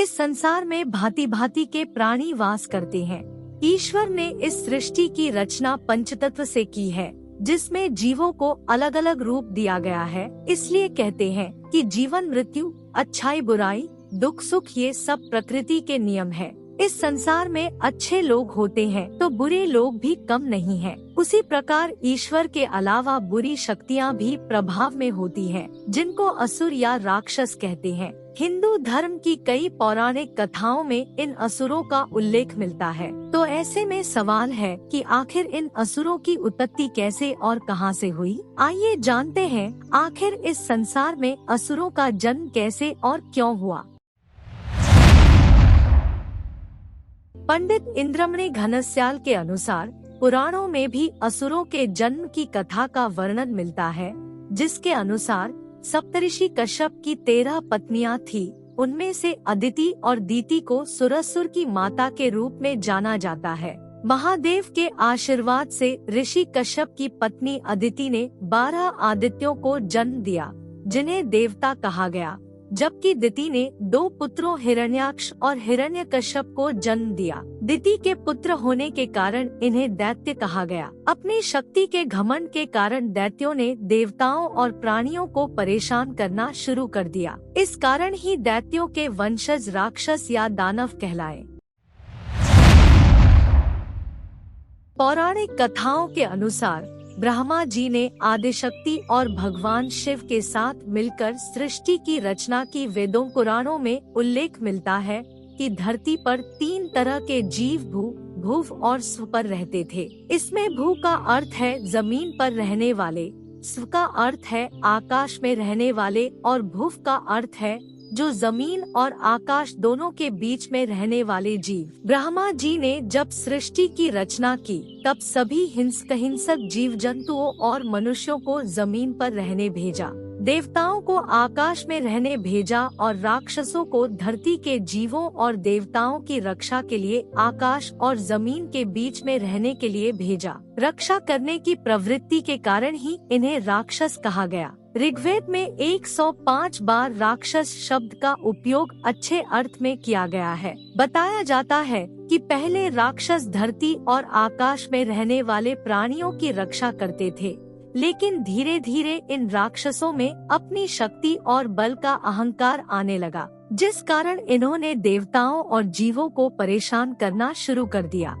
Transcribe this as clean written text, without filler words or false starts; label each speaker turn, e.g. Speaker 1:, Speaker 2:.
Speaker 1: इस संसार में भांति भांति के प्राणी वास करते हैं। ईश्वर ने इस सृष्टि की रचना पंचतत्व से की है, जिसमें जीवों को अलग अलग रूप दिया गया है। इसलिए कहते हैं कि जीवन मृत्यु, अच्छाई बुराई, दुख सुख ये सब प्रकृति के नियम है। इस संसार में अच्छे लोग होते हैं तो बुरे लोग भी कम नहीं हैं। उसी प्रकार ईश्वर के अलावा बुरी शक्तियाँ भी प्रभाव में होती हैं, जिनको असुर या राक्षस कहते हैं। हिंदू धर्म की कई पौराणिक कथाओं में इन असुरों का उल्लेख मिलता है। तो ऐसे में सवाल है कि आखिर इन असुरों की उत्पत्ति कैसे और कहां से हुई। आइए जानते हैं आखिर इस संसार में असुरों का जन्म कैसे और क्यों हुआ। पंडित इंद्रमणि घनश्याल के अनुसार पुराणों में भी असुरों के जन्म की कथा का वर्णन मिलता है, जिसके अनुसार सप्तऋषि कश्यप की 13 पत्नियां थी। उनमें से अदिति और दीति को सुरसुर की माता के रूप में जाना जाता है। महादेव के आशीर्वाद से ऋषि कश्यप की पत्नी अदिति ने 12 आदित्यों को जन्म दिया, जिन्हें देवता कहा गया, जबकि दिति ने 2 पुत्रों हिरण्याक्ष और हिरण्यकश्यप को जन्म दिया। दिति के पुत्र होने के कारण इन्हें दैत्य कहा गया। अपनी शक्ति के घमंड के कारण दैत्यों ने देवताओं और प्राणियों को परेशान करना शुरू कर दिया। इस कारण ही दैत्यों के वंशज राक्षस या दानव कहलाए। पौराणिक कथाओं के अनुसार ब्रह्मा जी ने आदिशक्ति और भगवान शिव के साथ मिलकर सृष्टि की रचना की। वेदों पुराणों में उल्लेख मिलता है कि धरती पर 3 तरह के जीव भू, भुव और स्व पर रहते थे। इसमें भू का अर्थ है जमीन पर रहने वाले, स्व का अर्थ है आकाश में रहने वाले और भुव का अर्थ है जो जमीन और आकाश दोनों के बीच में रहने वाले जीव। ब्रह्मा जी ने जब सृष्टि की रचना की तब सभी हिंसक जीव जंतुओं और मनुष्यों को जमीन पर रहने भेजा, देवताओं को आकाश में रहने भेजा और राक्षसों को धरती के जीवों और देवताओं की रक्षा के लिए आकाश और जमीन के बीच में रहने के लिए भेजा। रक्षा करने की प्रवृत्ति के कारण ही इन्हें राक्षस कहा गया। ऋग्वेद में 105 बार राक्षस शब्द का उपयोग अच्छे अर्थ में किया गया है। बताया जाता है कि पहले राक्षस धरती और आकाश में रहने वाले प्राणियों की रक्षा करते थे, लेकिन धीरे धीरे इन राक्षसों में अपनी शक्ति और बल का अहंकार आने लगा, जिस कारण इन्होंने देवताओं और जीवों को परेशान करना शुरू कर दिया।